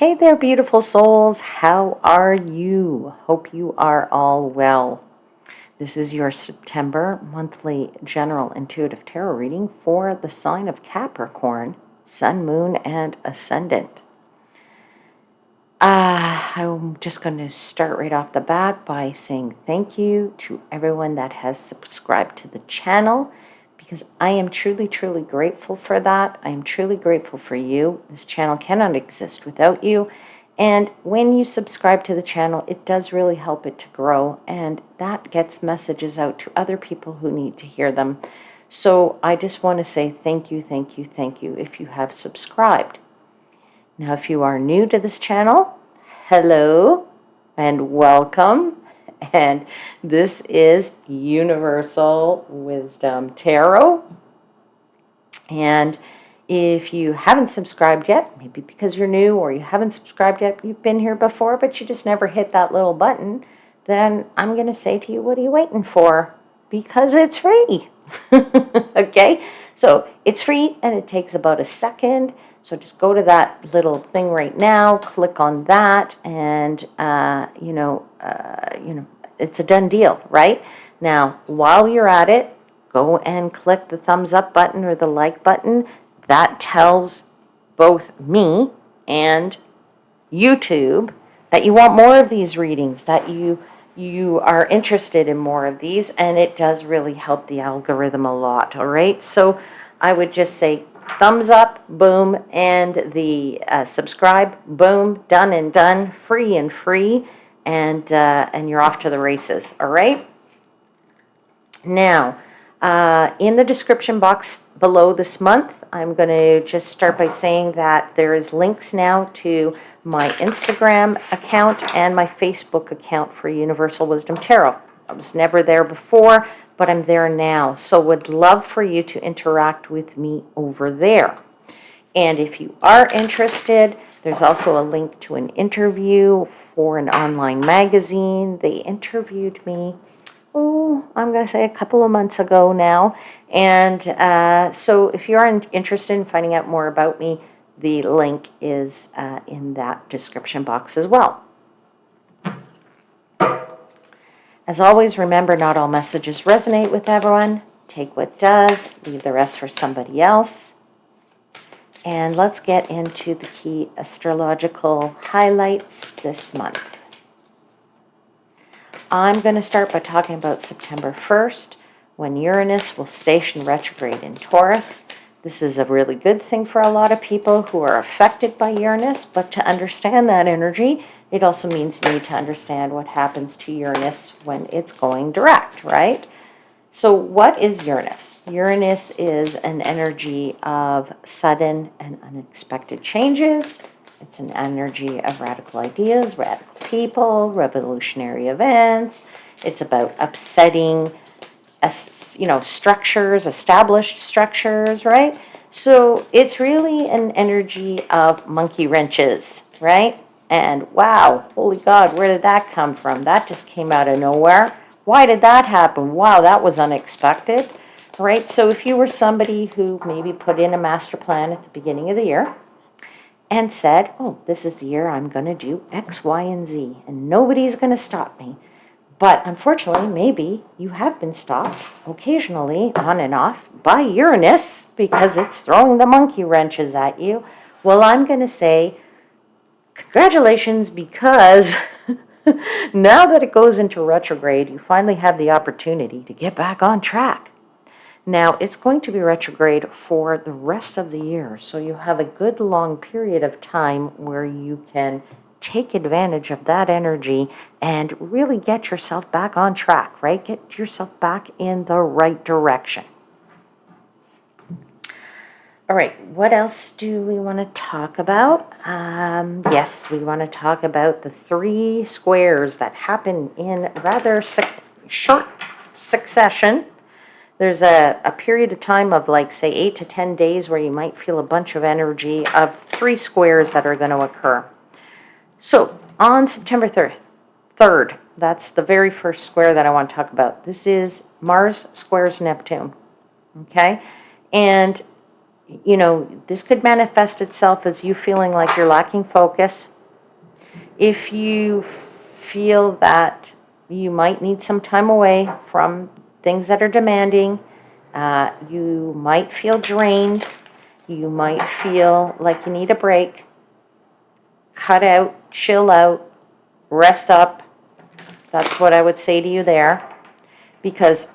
Hey there, beautiful souls. How are you? Hope you are all well. This is your September monthly general intuitive tarot reading for the sign of Capricorn, Sun, Moon, and Ascendant. I'm just going to start right off the bat by saying thank you to everyone that has subscribed to the channel, because I am truly, truly grateful for that. I am truly grateful for you. This channel cannot exist without you. And when you subscribe to the channel, it does really help it to grow, and that gets messages out to other people who need to hear them. So I just want to say thank you, thank you, thank you if you have subscribed. Now, if you are new to this channel, hello and welcome. And this is Universal Wisdom Tarot. And if you haven't subscribed yet, maybe because you're new or you haven't subscribed yet, you've been here before, but you just never hit that little button, then I'm going to say to you, what are you waiting for? Because it's free. Okay? So it's free and it takes about a second. So just go to that little thing right now, click on that, and it's a done deal, right? Now, while you're at it, go and click the thumbs up button or the like button. That tells both me and YouTube that you want more of these readings, that you are interested in more of these, and it does really help the algorithm a lot, all right? So I would just say thumbs up, boom, and the subscribe, boom, done and done, free and free, and you're off to the races, all right? Now, in the description box below this month, I'm going to just start by saying that there is links now to my Instagram account and my Facebook account for Universal Wisdom Tarot. I was never there before, but I'm there now. So would love for you to interact with me over there. And if you are interested, there's also a link to an interview for an online magazine. They interviewed me, I'm going to say a couple of months ago now. And so if you're interested in finding out more about me, the link is in that description box as well. As always, remember, not all messages resonate with everyone. Take what does, leave the rest for somebody else. And let's get into the key astrological highlights this month. I'm going to start by talking about September 1st, when Uranus will station retrograde in Taurus. This is a really good thing for a lot of people who are affected by Uranus, but to understand that energy, it also means you need to understand what happens to Uranus when it's going direct, right? So what is Uranus? Uranus is an energy of sudden and unexpected changes. It's an energy of radical ideas, radical people, revolutionary events. It's about upsetting, structures, established structures, right? So it's really an energy of monkey wrenches, right? And wow, holy God, where did that come from? That just came out of nowhere. Why did that happen? Wow, that was unexpected, right? So if you were somebody who maybe put in a master plan at the beginning of the year and said, oh, this is the year I'm going to do X, Y, and Z, and nobody's going to stop me. But unfortunately, maybe you have been stopped occasionally, on and off, by Uranus because it's throwing the monkey wrenches at you. Well, I'm going to say, congratulations, because now that it goes into retrograde, you finally have the opportunity to get back on track. Now, it's going to be retrograde for the rest of the year, so you have a good long period of time where you can take advantage of that energy and really get yourself back on track, right? Get yourself back in the right direction. All right, what else do we want to talk about? Yes, we want to talk about the 3 squares that happen in rather short succession. There's a period of time of, like, say, 8 to 10 days where you might feel a bunch of energy of 3 squares that are going to occur. So on September 3rd, that's the very first square that I want to talk about. This is Mars squares Neptune, okay? And you know, this could manifest itself as you feeling like you're lacking focus. If you feel that you might need some time away from things that are demanding, you might feel drained, you might feel like you need a break, cut out, chill out, rest up. That's what I would say to you there. Because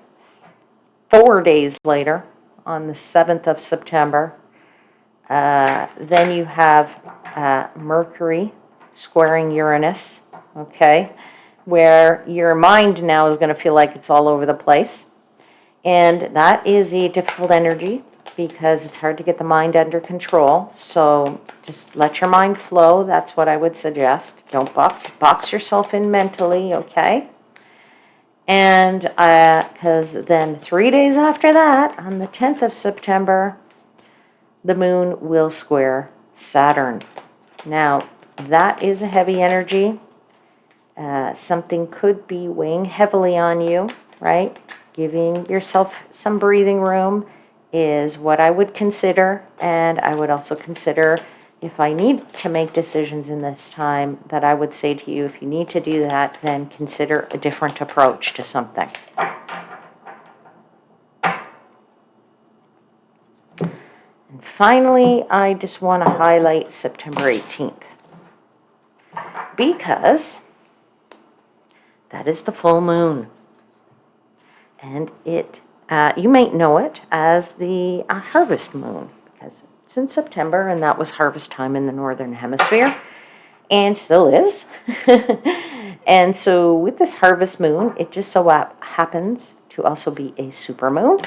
4 days later, on the 7th of September, then you have Mercury squaring Uranus, okay, where your mind now is going to feel like it's all over the place. And that is a difficult energy because it's hard to get the mind under control. So just let your mind flow. That's what I would suggest. Don't box yourself in mentally, okay? And because then 3 days after that, on the 10th of September, the moon will square Saturn. Now, that is a heavy energy. Something could be weighing heavily on you, right? Giving yourself some breathing room is what I would consider. And I would also consider, if I need to make decisions in this time, that I would say to you, if you need to do that, then consider a different approach to something. And finally, I just want to highlight September 18th, because that is the full moon. And you might know it as the harvest moon, because it's in September, and that was harvest time in the Northern Hemisphere, and still is. And so with this harvest moon, it just so happens to also be a supermoon.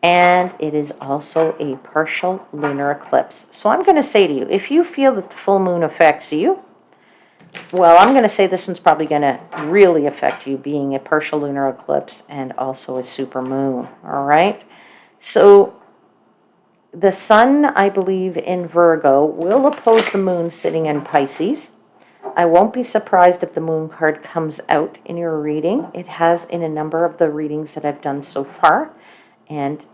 And it is also a partial lunar eclipse. So I'm going to say to you, if you feel that the full moon affects you, well, I'm going to say this one's probably going to really affect you, being a partial lunar eclipse and also a supermoon, all right? So the sun, I believe, in Virgo will oppose the moon sitting in Pisces. I won't be surprised if the moon card comes out in your reading. It has in a number of the readings that I've done so far. And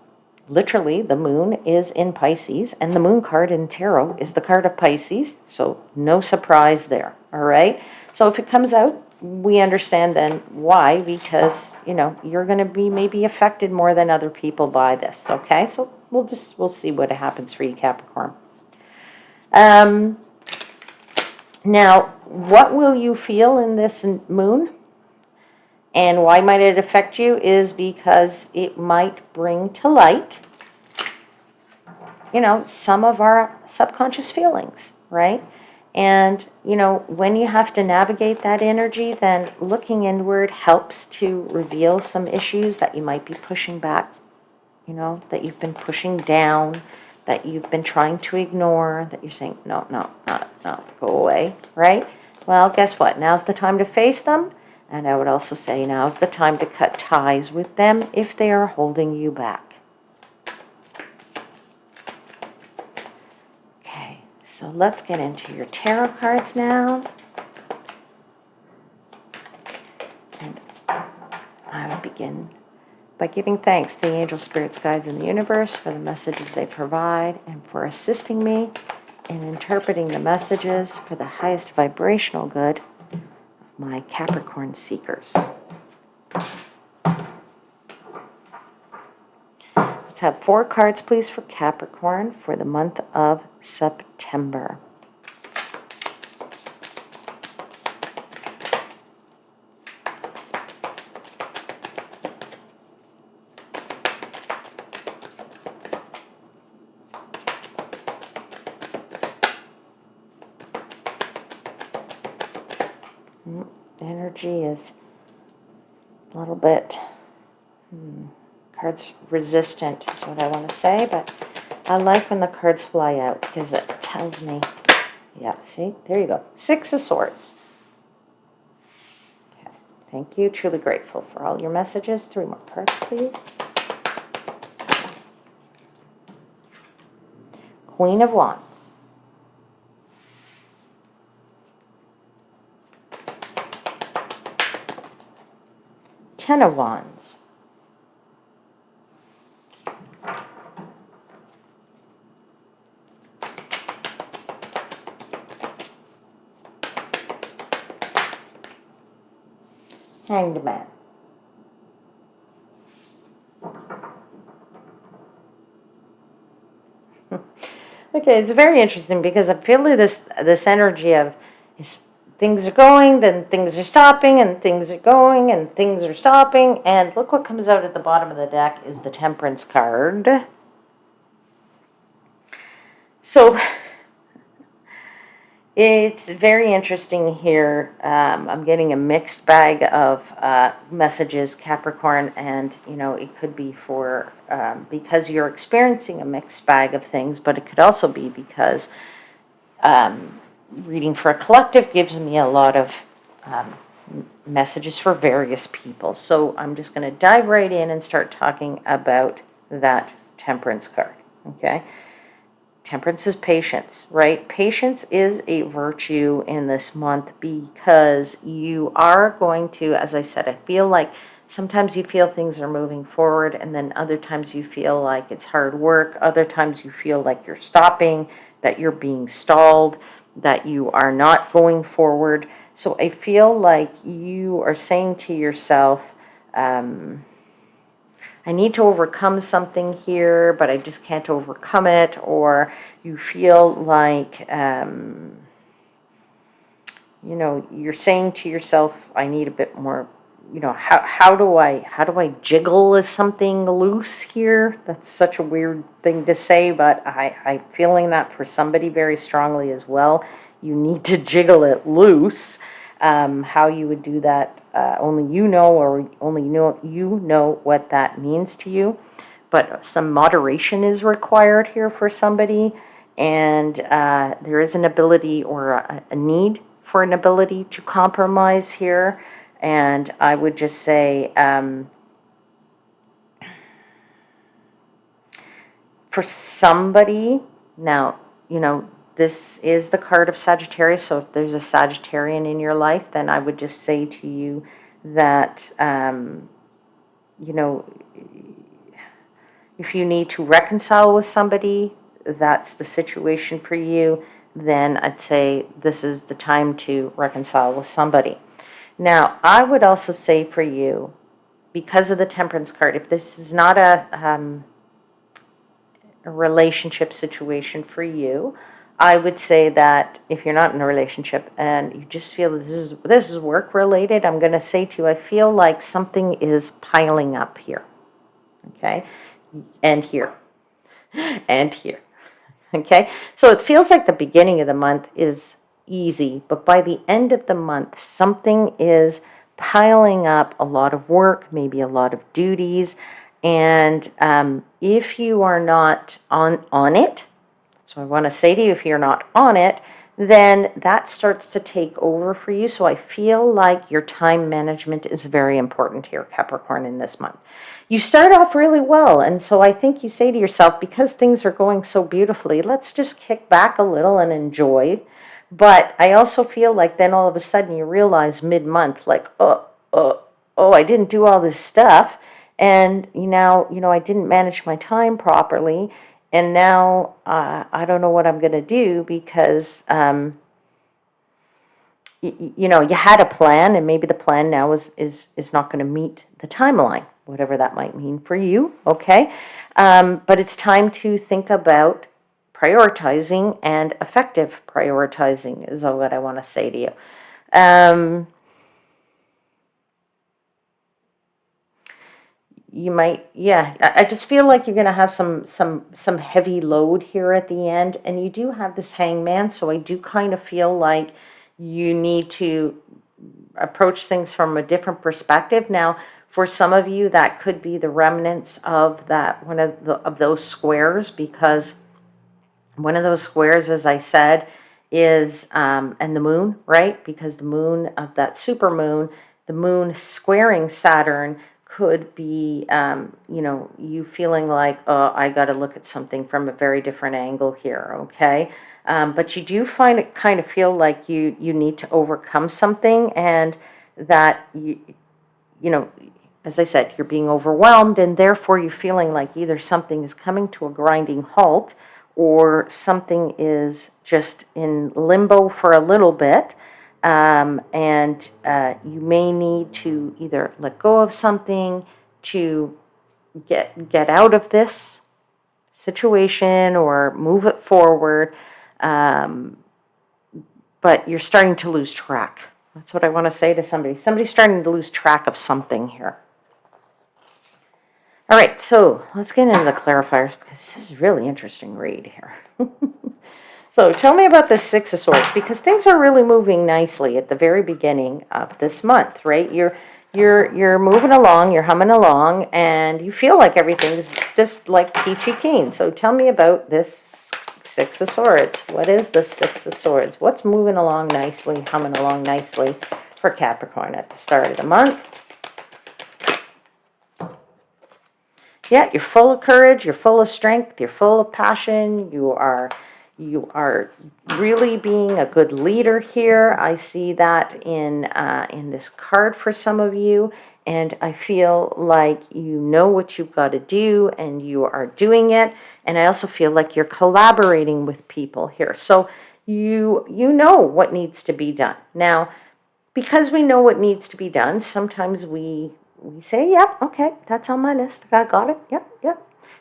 literally, the moon is in Pisces, and the moon card in tarot is the card of Pisces, so no surprise there, all right? So if it comes out, we understand then why, because, you know, you're going to be maybe affected more than other people by this, okay? So we'll see what happens for you, Capricorn. Now, what will you feel in this moon? And why might it affect you is because it might bring to light, you know, some of our subconscious feelings, right? And, you know, when you have to navigate that energy, then looking inward helps to reveal some issues that you might be pushing back, you know, that you've been pushing down, that you've been trying to ignore, that you're saying, no, go away, right? Well, guess what? Now's the time to face them. And I would also say now's the time to cut ties with them if they are holding you back. Okay, so let's get into your tarot cards now. And I will begin by giving thanks to the angels, spirits, guides, and the universe for the messages they provide and for assisting me in interpreting the messages for the highest vibrational good my Capricorn seekers. Let's have 4 cards, please, for Capricorn for the month of September. Energy is a little bit cards resistant is what I want to say, but I like when the cards fly out because it tells me, yeah, see, there you go, 6 of Swords. Okay, thank you, truly grateful for all your messages. 3 more cards, please. Queen of Wands. Ten of Wands. Hanged Man. Okay, it's very interesting because I feel like this energy of things are going, then things are stopping, and things are going, and things are stopping. And look what comes out at the bottom of the deck is the Temperance card. So it's very interesting here. I'm getting a mixed bag of messages, Capricorn, and it could be for because you're experiencing a mixed bag of things, but it could also be because reading for a collective gives me a lot of messages for various people. So I'm just going to dive right in and start talking about that Temperance card. Okay. Temperance is patience, right? Patience is a virtue in this month because you are going to, as I said, I feel like sometimes you feel things are moving forward, and then other times you feel like it's hard work. Other times you feel like you're stopping, that you're being stalled, that you are not going forward. So I feel like you are saying to yourself, I need to overcome something here, but I just can't overcome it. Or you feel like, you're saying to yourself, I need a bit more, how do I jiggle is something loose here? That's such a weird thing to say, but I'm feeling that for somebody very strongly as well. You need to jiggle it loose. How you would do that, only you know, or only you know what that means to you. But some moderation is required here for somebody, and there is an ability or a need for an ability to compromise here. And I would just say, for somebody, now, this is the card of Sagittarius, so if there's a Sagittarian in your life, then I would just say to you that, if you need to reconcile with somebody, that's the situation for you, then I'd say this is the time to reconcile with somebody. Now, I would also say for you, because of the Temperance card, if this is not a relationship situation for you, I would say that if you're not in a relationship and you just feel this is work related, I'm going to say to you, I feel like something is piling up here. Okay? And here. And here. Okay? So it feels like the beginning of the month is easy, but by the end of the month, something is piling up, a lot of work, maybe a lot of duties. And if you are not on it, so I want to say to you, if you're not on it, then that starts to take over for you. So I feel like your time management is very important here, Capricorn, in this month. You start off really well, and so I think you say to yourself, because things are going so beautifully, let's just kick back a little and enjoy. But I also feel like then all of a sudden you realize mid-month, like, I didn't do all this stuff, and now, I didn't manage my time properly, and now I don't know what I'm going to do because, you had a plan, and maybe the plan now is not going to meet the timeline, whatever that might mean for you, okay? But it's time to think about prioritizing, and effective prioritizing is what I want to say to you. You might, yeah, I just feel like you're going to have some heavy load here at the end, and you do have this hangman, so I do kind of feel like you need to approach things from a different perspective. Now, for some of you, that could be the remnants of that one of those squares, because one of those squares, as I said, is and the moon, right? Because the moon of that super moon, the moon squaring Saturn, could be, you feeling like, oh, I got to look at something from a very different angle here, okay? But you do find it kind of feel like you need to overcome something, and that as I said, you're being overwhelmed, and therefore you're feeling like either something is coming to a grinding halt, or something is just in limbo for a little bit. and you may need to either let go of something to get out of this situation or move it forward, but you're starting to lose track. That's what I want to say to somebody. Somebody's starting to lose track of something here. All right, so let's get into the clarifiers because this is a really interesting read here. So tell me about the Six of Swords, because things are really moving nicely at the very beginning of this month, right? You're moving along, you're humming along, and you feel like everything's just like peachy keen. So tell me about this Six of Swords. What is the Six of Swords? What's moving along nicely, humming along nicely for Capricorn at the start of the month? Yeah, you're full of courage, you're full of strength, you're full of passion, you are really being a good leader here. I see that in this card for some of you, and I feel like you know what you've got to do and you are doing it. And I also feel like you're collaborating with people here. So you know what needs to be done. Now, because we know what needs to be done, sometimes we say, yep, okay, that's on my list. I got it. Yep.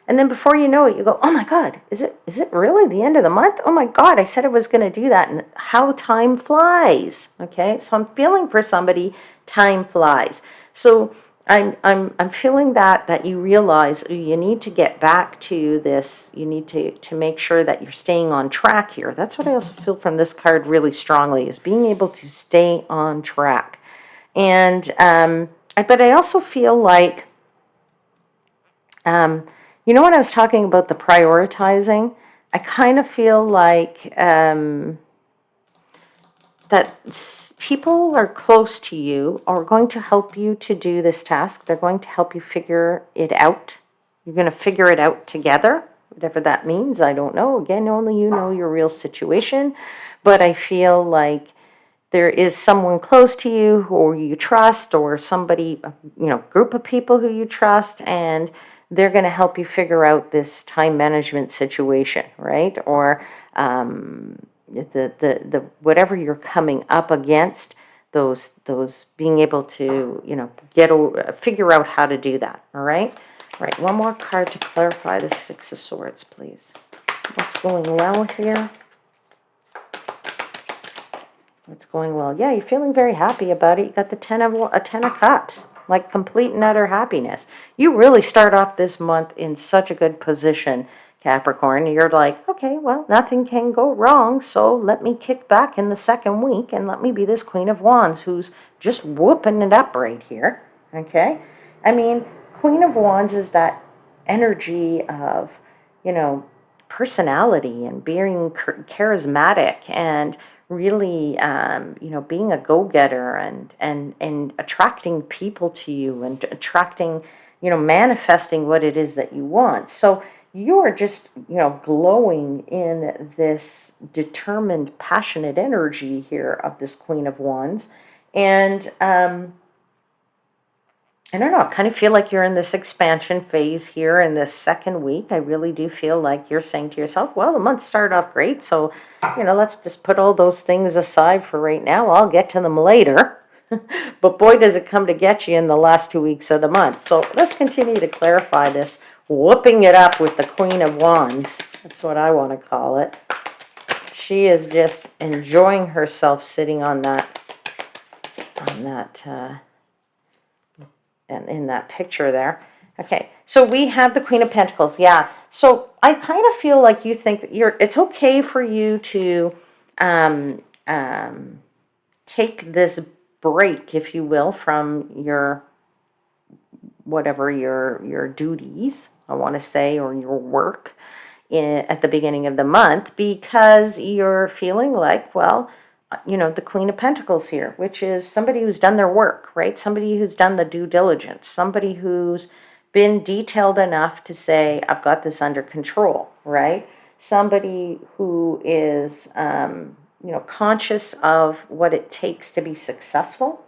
And then before you know it, you go, oh my God, is it really the end of the month? Oh my God, I said I was going to do that. And how time flies. Okay, so I'm feeling for somebody, time flies. So I'm feeling that you realize you need to get back to this. You need to make sure that you're staying on track here. That's what I also feel from this card really strongly, is being able to stay on track. And but I also feel like, you know, when I was talking about the prioritizing, I kind of feel like that people are close to you are going to help you to do this task. They're going to help you figure it out. You're going to figure it out together, whatever that means. I don't know. Again, only you know your real situation. But I feel like there is someone close to you who you trust, or somebody, you know, group of people who you trust, and they're going to help you figure out this time management situation, right? Or the whatever you're coming up against, those being able to, you know, figure out how to do that. All right. All right. One more card to clarify the Six of Swords, please. What's going well here? It's going well. Yeah, you're feeling very happy about it. You got the Ten of Cups, like complete and utter happiness. You really start off this month in such a good position, Capricorn. You're like, okay, well, nothing can go wrong, so let me kick back in the second week and let me be this Queen of Wands who's just whooping it up right here, okay? I mean, Queen of Wands is that energy of, you know, personality and being charismatic and really, you know, being a go-getter and attracting people to you and attracting, you know, manifesting what it is that you want. So you are just, you know, glowing in this determined, passionate energy here of this Queen of Wands. And I don't know, I kind of feel like you're in this expansion phase here in this second week. I really do feel like you're saying to yourself, well, the month started off great, so, you know, let's just put all those things aside for right now. I'll get to them later. But boy, does it come to get you in the last 2 weeks of the month. So let's continue to clarify this, whooping it up with the Queen of Wands. That's what I want to call it. She is just enjoying herself sitting on that, in that picture there. Okay, so we have the Queen of Pentacles. Yeah, so I kind of feel like you think that it's okay for you to take this break, if you will, from your whatever your duties, I want to say, or your work at the beginning of the month, because you're feeling like, well, you know, the Queen of Pentacles here, which is somebody who's done their work, right? Somebody who's done the due diligence, somebody who's been detailed enough to say, I've got this under control, right? Somebody who is, you know, conscious of what it takes to be successful.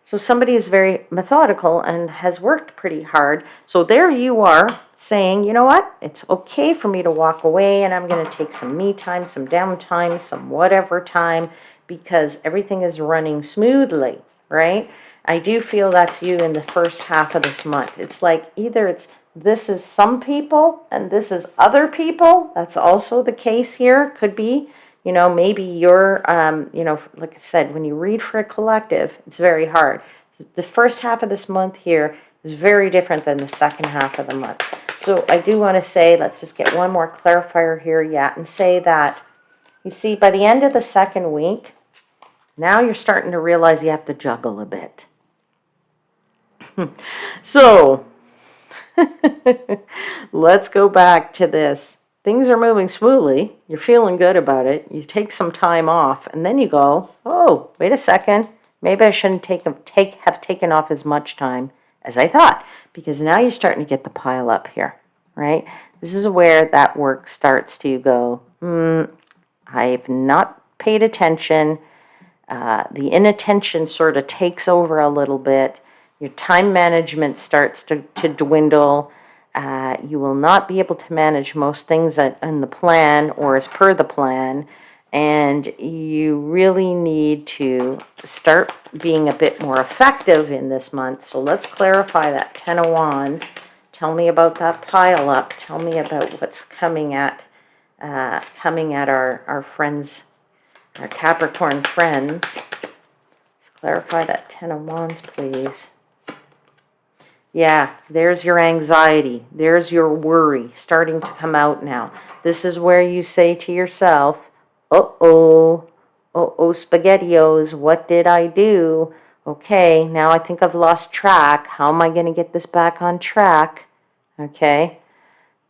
So somebody is very methodical and has worked pretty hard. So there you are saying, you know what? It's okay for me to walk away, and I'm going to take some me time, some downtime, some whatever time, because everything is running smoothly, right? I do feel that's you in the first half of this month. It's like either this is some people and this is other people. That's also the case here. Could be, maybe you're, like I said, when you read for a collective, it's very hard. The first half of this month here is very different than the second half of the month. So I do want to say, let's just get one more clarifier here, and say that, you see, by the end of the second week, now you're starting to realize you have to juggle a bit. So, let's go back to this. Things are moving smoothly. You're feeling good about it. You take some time off, and then you go, oh, wait a second. Maybe I shouldn't have taken off as much time as I thought, because now you're starting to get the pile up here, right? This is where that work starts to go, I've not paid attention. The inattention sort of takes over a little bit. Your time management starts to dwindle. You will not be able to manage most things in the plan or as per the plan. And you really need to start being a bit more effective in this month. So let's clarify that 10 of Wands. Tell me about that pile up. Tell me about what's coming at our friends, our Capricorn friends. Let's clarify that 10 of Wands, please. Yeah, there's your anxiety. There's your worry starting to come out now. This is where you say to yourself, uh-oh, SpaghettiOs, what did I do? Okay, now I think I've lost track. How am I going to get this back on track? Okay,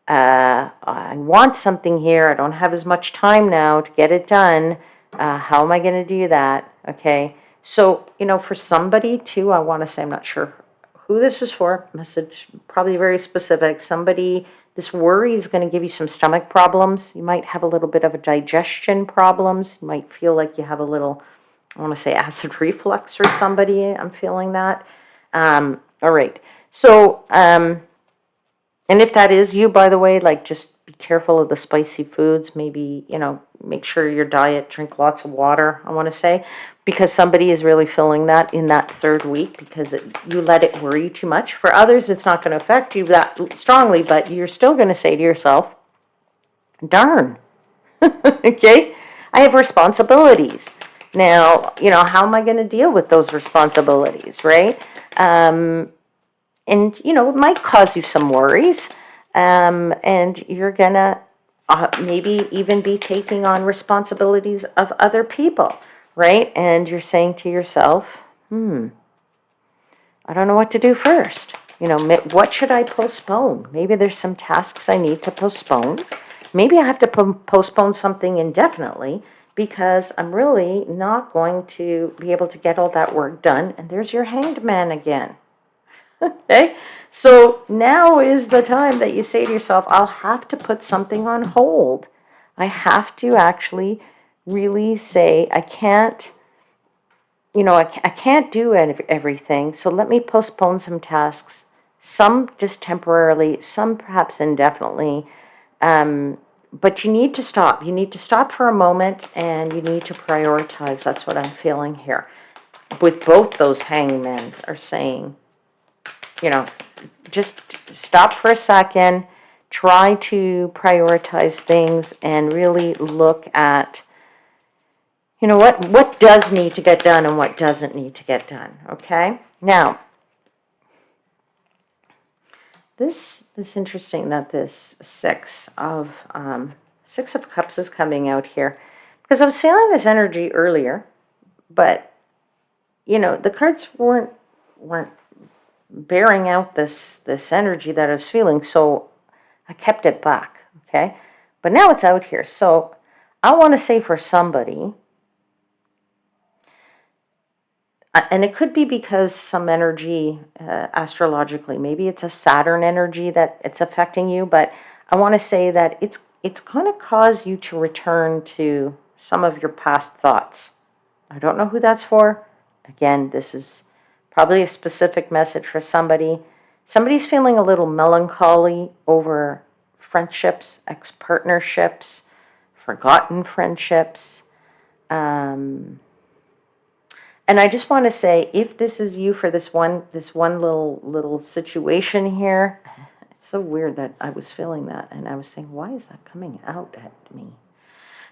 I want something here. I don't have as much time now to get it done. How am I going to do that? Okay, so, for somebody too, I want to say, I'm not sure who this is for, message probably very specific. Somebody, this worry is going to give you some stomach problems. You might have a little bit of a digestion problems. You might feel like you have a little, I want to say acid reflux for somebody. I'm feeling that. All right. So, and if that is you, by the way, like, just be careful of the spicy foods. Maybe, make sure your diet, drink lots of water, I want to say, because somebody is really feeling that in that third week because you let it worry you too much. For others, it's not going to affect you that strongly, but you're still going to say to yourself, darn, okay, I have responsibilities. Now, how am I going to deal with those responsibilities, right? And, it might cause you some worries. And you're going to maybe even be taking on responsibilities of other people, right? And you're saying to yourself, I don't know what to do first. What should I postpone? Maybe there's some tasks I need to postpone. Maybe I have to postpone something indefinitely because I'm really not going to be able to get all that work done. And there's your Hanged Man again. Okay, so now is the time that you say to yourself, I'll have to put something on hold. I have to actually really say, I can't, I can't do everything, so let me postpone some tasks, some just temporarily, some perhaps indefinitely, but you need to stop. You need to stop for a moment, and you need to prioritize. That's what I'm feeling here. With both those hangmen are saying, just stop for a second, try to prioritize things, and really look at, what does need to get done and what doesn't need to get done, okay? Now, this interesting that this Six of Cups is coming out here, because I was feeling this energy earlier, but, the cards weren't bearing out this energy that I was feeling, so I kept it back, okay? But now it's out here, so I want to say for somebody, and it could be because some energy, astrologically, maybe it's a Saturn energy that it's affecting you, but I want to say that it's going to cause you to return to some of your past thoughts. I don't know who that's for. Again, this is probably a specific message for somebody. Somebody's feeling a little melancholy over friendships, ex-partnerships, forgotten friendships. And I just want to say, if this is you for this one little situation here, it's so weird that I was feeling that, and I was saying, why is that coming out at me?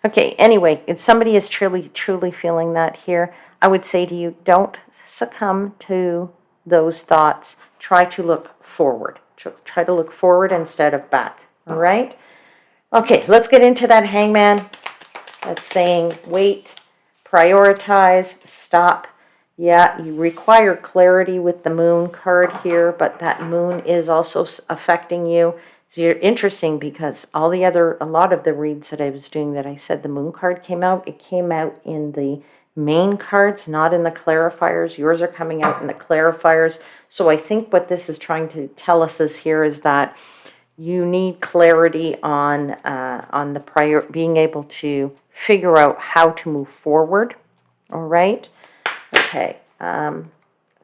Okay, anyway, if somebody is truly feeling that here, I would say to you, don't succumb to those thoughts. Try to look forward. Try to look forward instead of back, all right? Okay, let's get into that Hangman. That's saying wait, prioritize, stop. Yeah, you require clarity with the moon card here, but that moon is also affecting you. So you're interesting because a lot of the reads that I was doing that I said the moon card came out, it came out in the main cards, not in the clarifiers. Yours are coming out in the clarifiers. So I think what this is trying to tell us is here is that you need clarity on the being able to figure out how to move forward. All right. Okay. Let's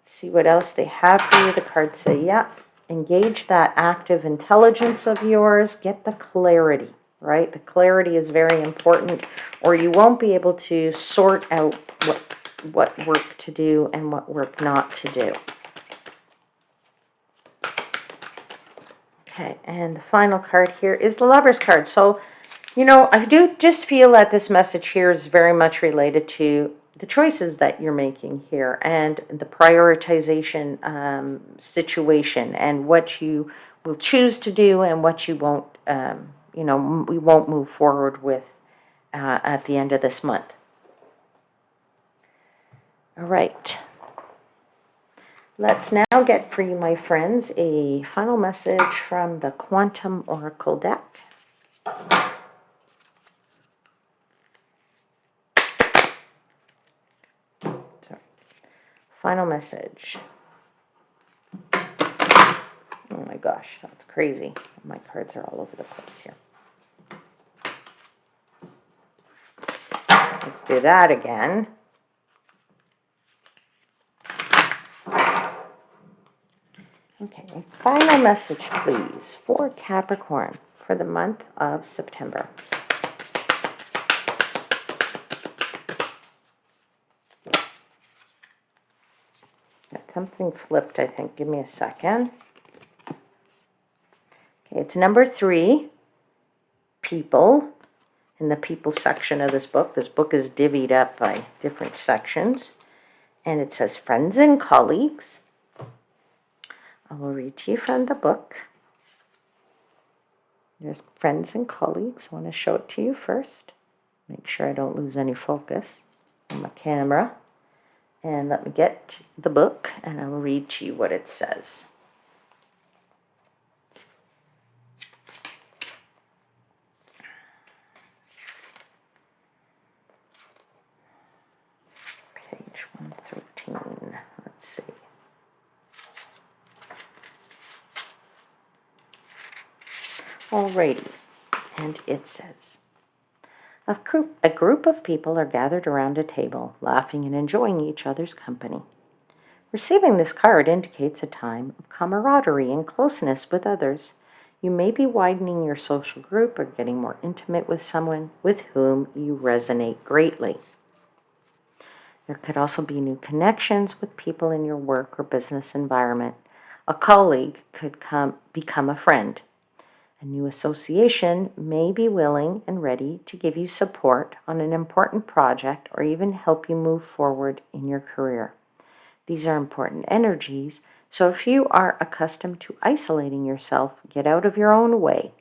see what else they have for you. The cards say, yeah, engage that active intelligence of yours. Get the clarity, right? The clarity is very important, or you won't be able to sort out what work to do and what work not to do. Okay, and the final card here is the Lover's card. So, I do just feel that this message here is very much related to the choices that you're making here and the prioritization situation and what you will choose to do and what you won't, we won't move forward with at the end of this month. All right. Let's now get for you, my friends, a final message from the Quantum Oracle deck. Sorry. Final message. Oh my gosh, that's crazy. My cards are all over the place here. Let's do that again. Okay, a final message, please, for Capricorn for the month of September. Something flipped, I think. Give me a second. Okay, it's number 3, people, in the people section of this book. This book is divvied up by different sections. And it says friends and colleagues. I will read to you from the book. There's friends and colleagues. I want to show it to you first. Make sure I don't lose any focus on my camera. And let me get the book and I will read to you what it says. Page 113. Let's see. Alrighty, and it says, a group of people are gathered around a table, laughing and enjoying each other's company. Receiving this card indicates a time of camaraderie and closeness with others. You may be widening your social group or getting more intimate with someone with whom you resonate greatly. There could also be new connections with people in your work or business environment. A colleague could become a friend. A new association may be willing and ready to give you support on an important project or even help you move forward in your career. These are important energies, so if you are accustomed to isolating yourself, get out of your own way.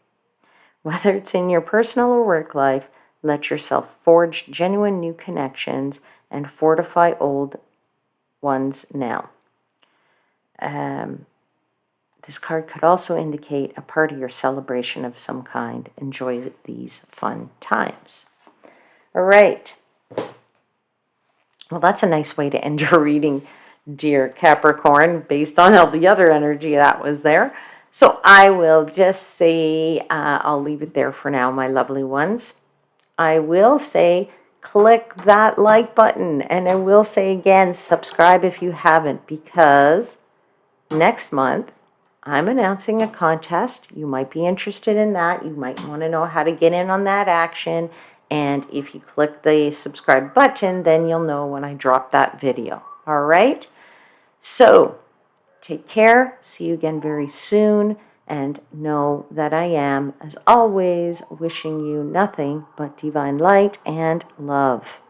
Whether it's in your personal or work life, let yourself forge genuine new connections and fortify old ones now. This card could also indicate a party or celebration of some kind. Enjoy these fun times. All right. Well, that's a nice way to end your reading, dear Capricorn, based on all the other energy that was there. So I will just say, I'll leave it there for now, my lovely ones. I will say, click that like button. And I will say again, subscribe if you haven't, because next month, I'm announcing a contest. You might be interested in that. You might want to know how to get in on that action. And if you click the subscribe button, then you'll know when I drop that video. All right? So take care. See you again very soon. And know that I am, as always, wishing you nothing but divine light and love.